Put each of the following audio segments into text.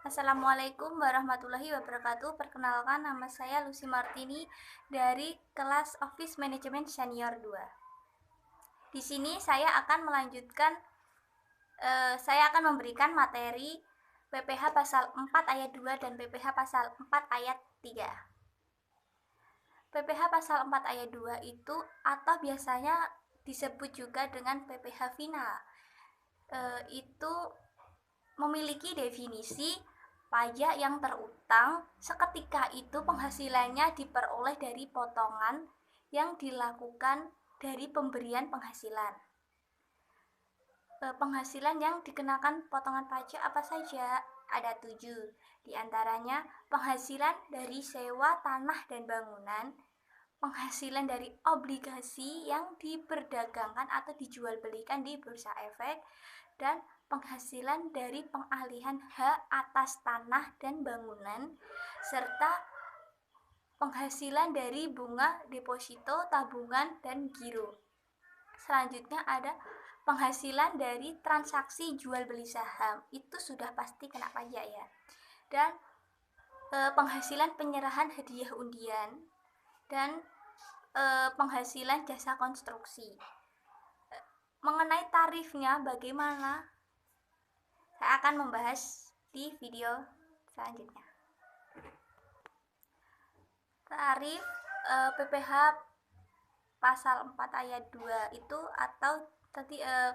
Assalamualaikum warahmatullahi wabarakatuh. Perkenalkan, nama saya Lucy Martini dari kelas Office Management Senior 2. Di sini saya akan memberikan materi PPH pasal 4 ayat 2 dan PPH pasal 4 ayat 3. PPH pasal 4 ayat 2 itu atau biasanya disebut juga dengan PPH final. Itu memiliki definisi pajak yang terutang seketika itu penghasilannya diperoleh dari potongan yang dilakukan dari pemberian penghasilan. Penghasilan yang dikenakan potongan pajak apa saja? Ada 7. Di antaranya penghasilan dari sewa tanah dan bangunan, penghasilan dari obligasi yang diperdagangkan atau dijual belikan di bursa efek, dan penghasilan dari pengalihan hak atas tanah dan bangunan, serta penghasilan dari bunga deposito, tabungan, dan giro. Selanjutnya ada penghasilan dari transaksi jual beli saham, itu sudah pasti kena pajak ya. Dan penghasilan penyerahan hadiah undian dan penghasilan jasa konstruksi. Mengenai tarifnya bagaimana? Saya akan membahas di video selanjutnya. Tarif PPH pasal 4 ayat 2 itu atau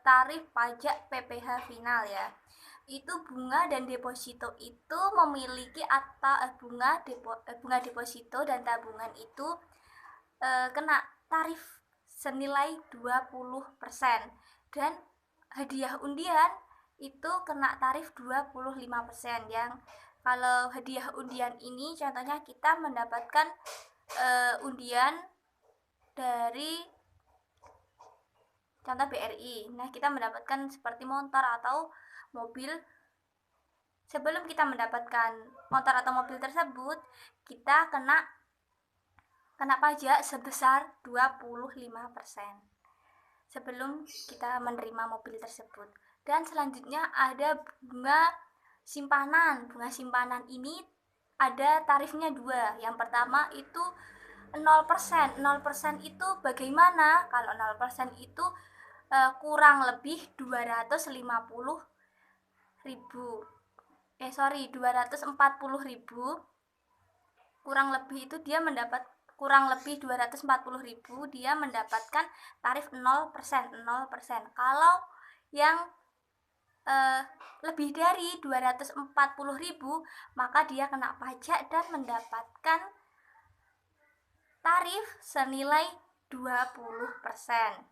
tarif pajak PPH final ya. Itu bunga dan deposito itu memiliki atau bunga deposito dan tabungan itu kena tarif senilai 20% dan hadiah undian itu kena tarif 25%. Yang kalau hadiah undian ini contohnya kita mendapatkan undian dari contoh BRI. Nah, kita mendapatkan seperti motor atau mobil. Sebelum kita mendapatkan motor atau mobil tersebut, kita kena pajak sebesar 25% sebelum kita menerima mobil tersebut. Dan selanjutnya ada bunga simpanan. Bunga simpanan ini ada tarifnya 2. Yang pertama itu 0%. 0% itu bagaimana? Kalau 0% itu kurang lebih 240.000. Kurang lebih itu dia mendapat kurang lebih 240.000 dia mendapatkan tarif 0%. Kalau yang lebih dari 240.000 maka dia kena pajak dan mendapatkan tarif senilai 20%.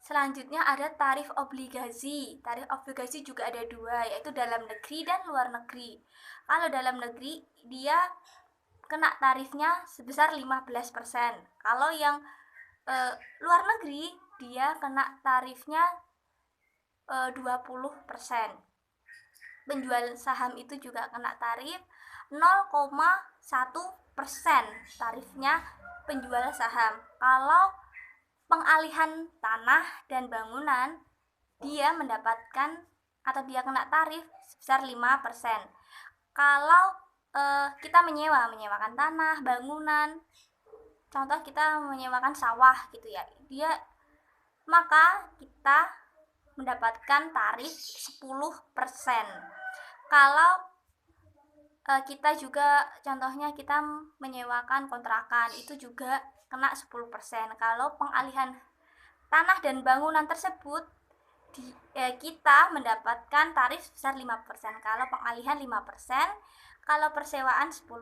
Selanjutnya ada tarif obligasi. Tarif obligasi juga ada 2, yaitu dalam negeri dan luar negeri. Kalau dalam negeri dia kena tarifnya sebesar 15%. Kalau yang luar negeri dia kena tarifnya 20%. Penjual saham itu juga kena tarif 0,1% tarifnya penjual saham. Kalau pengalihan tanah dan bangunan dia mendapatkan atau dia kena tarif sebesar 5%. Kalau kita menyewakan tanah, bangunan, contoh kita menyewakan sawah gitu ya, maka kita mendapatkan tarif 10%. Kalau kita juga contohnya kita menyewakan kontrakan, itu juga kena 10%. Kalau pengalihan tanah dan bangunan tersebut kita mendapatkan tarif sebesar 5%. Kalau pengalihan 5%, kalau persewaan 10%.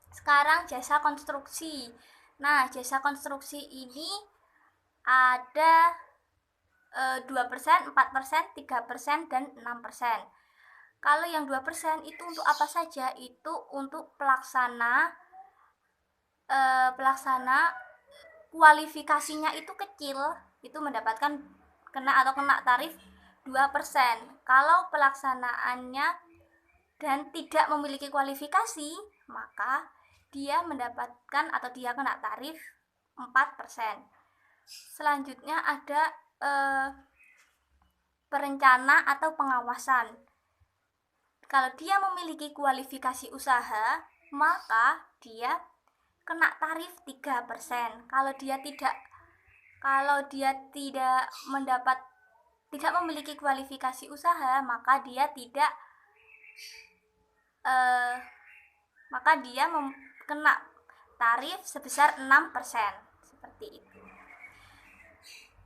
Sekarang jasa konstruksi. Nah, jasa konstruksi ini ada 2%, 4%, 3%, dan 6%. Kalau yang 2% itu untuk apa saja? Itu untuk pelaksana kualifikasinya itu kecil, itu mendapatkan kena tarif 2%. Kalau pelaksanaannya dan tidak memiliki kualifikasi, maka dia mendapatkan atau dia kena tarif 4%. Selanjutnya ada perencana atau pengawasan. Kalau dia memiliki kualifikasi usaha, maka dia kena tarif 3%. Kalau dia tidak memiliki kualifikasi usaha, maka dia kena tarif sebesar 6%. Seperti itu.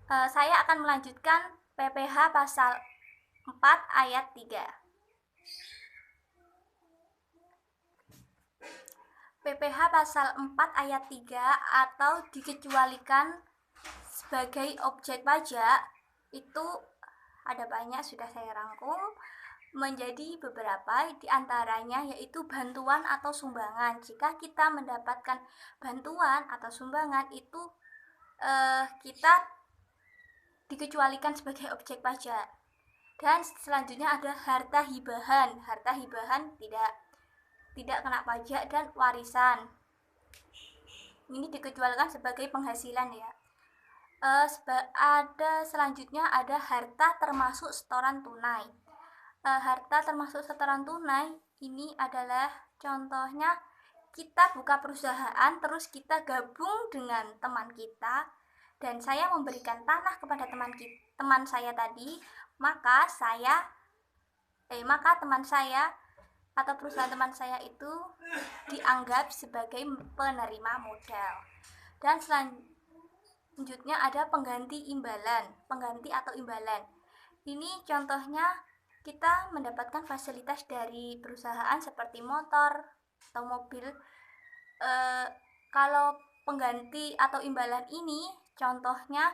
Saya akan melanjutkan PPh pasal 4 ayat 3. PPh pasal 4 ayat 3 atau dikecualikan sebagai objek pajak itu ada banyak, sudah saya rangkum menjadi beberapa, diantaranya yaitu bantuan atau sumbangan. Jika kita mendapatkan bantuan atau sumbangan itu kita dikecualikan sebagai objek pajak. Dan selanjutnya ada harta hibahan. Harta hibahan tidak kena pajak, dan warisan ini dikecualikan sebagai penghasilan ya. Selanjutnya ada harta termasuk setoran tunai. Harta termasuk setoran tunai ini adalah contohnya kita buka perusahaan, terus kita gabung dengan teman kita, dan saya memberikan tanah kepada teman saya tadi, maka teman saya atau perusahaan teman saya itu dianggap sebagai penerima modal. Dan selanjutnya ada pengganti atau imbalan. Ini contohnya kita mendapatkan fasilitas dari perusahaan seperti motor atau mobil. Kalau pengganti atau imbalan ini contohnya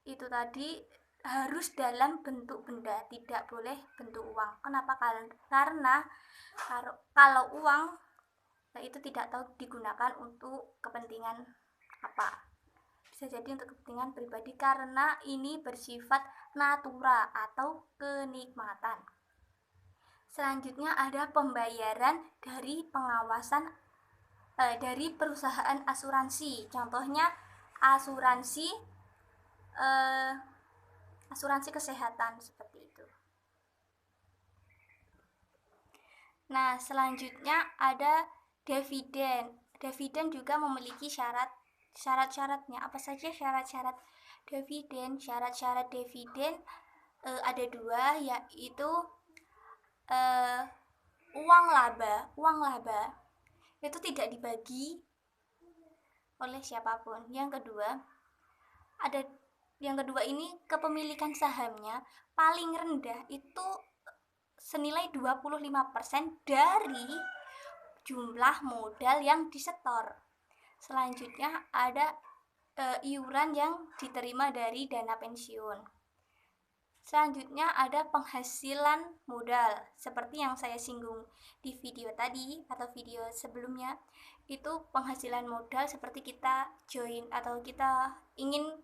itu tadi harus dalam bentuk benda, tidak boleh bentuk uang. Kenapa? Karena kalau uang itu tidak tahu digunakan untuk kepentingan apa. Bisa jadi untuk kepentingan pribadi, karena ini bersifat natura atau kenikmatan. Selanjutnya ada pembayaran dari pengawasan dari perusahaan asuransi. Contohnya asuransi kesehatan seperti itu. Nah, selanjutnya ada dividen. Dividen juga memiliki syarat-syaratnya. Apa saja syarat-syarat dividen? Syarat-syarat dividen ada dua, yaitu uang laba itu tidak dibagi oleh siapapun. Yang kedua ini kepemilikan sahamnya paling rendah itu senilai 25% dari jumlah modal yang disetor. Selanjutnya ada iuran yang diterima dari dana pensiun. Selanjutnya ada penghasilan modal, seperti yang saya singgung di video tadi atau video sebelumnya. Itu penghasilan modal seperti kita join atau kita ingin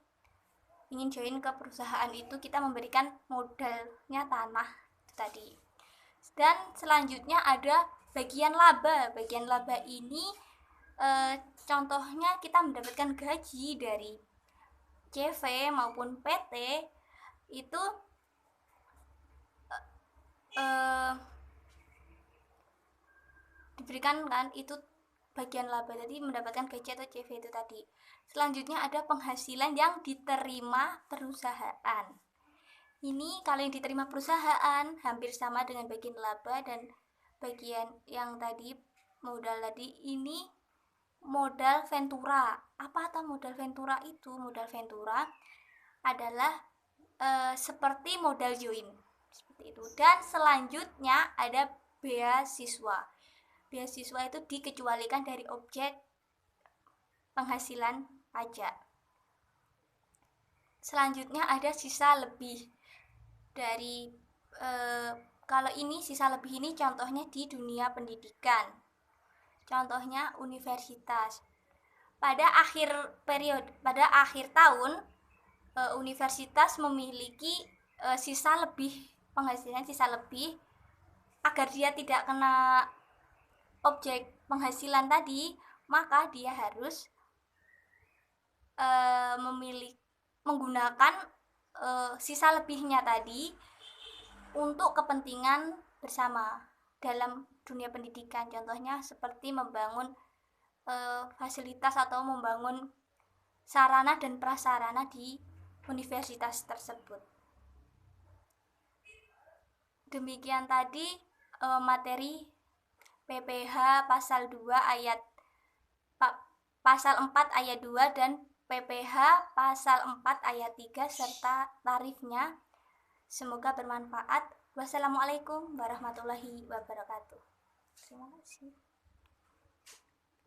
join ke perusahaan itu, kita memberikan modalnya tanah itu tadi. Dan selanjutnya ada bagian laba. Bagian laba ini contohnya kita mendapatkan gaji dari CV maupun PT itu diberikan kan, itu bagian laba, jadi mendapatkan gaji atau CV itu tadi. Selanjutnya ada penghasilan yang diterima perusahaan. Ini kalau yang diterima perusahaan hampir sama dengan bagian laba, dan bagian yang tadi modal tadi ini modal ventura. Apa atau modal ventura itu? Modal ventura adalah seperti modal join seperti itu. Dan selanjutnya ada beasiswa. Beasiswa itu dikecualikan dari objek penghasilan pajak. Selanjutnya ada sisa lebih dari kalau ini sisa lebih ini contohnya di dunia pendidikan. Contohnya universitas. Pada akhir tahun universitas memiliki penghasilan sisa lebih, agar dia tidak kena objek penghasilan tadi, maka dia harus menggunakan sisa lebihnya tadi untuk kepentingan bersama dalam dunia pendidikan. Contohnya seperti membangun fasilitas atau membangun sarana dan prasarana di universitas tersebut. Demikian tadi materi PPH pasal 2 ayat pasal 4 ayat 2 dan PPH pasal 4 ayat 3 serta tarifnya. Semoga bermanfaat. Wassalamualaikum warahmatullahi wabarakatuh. Terima kasih.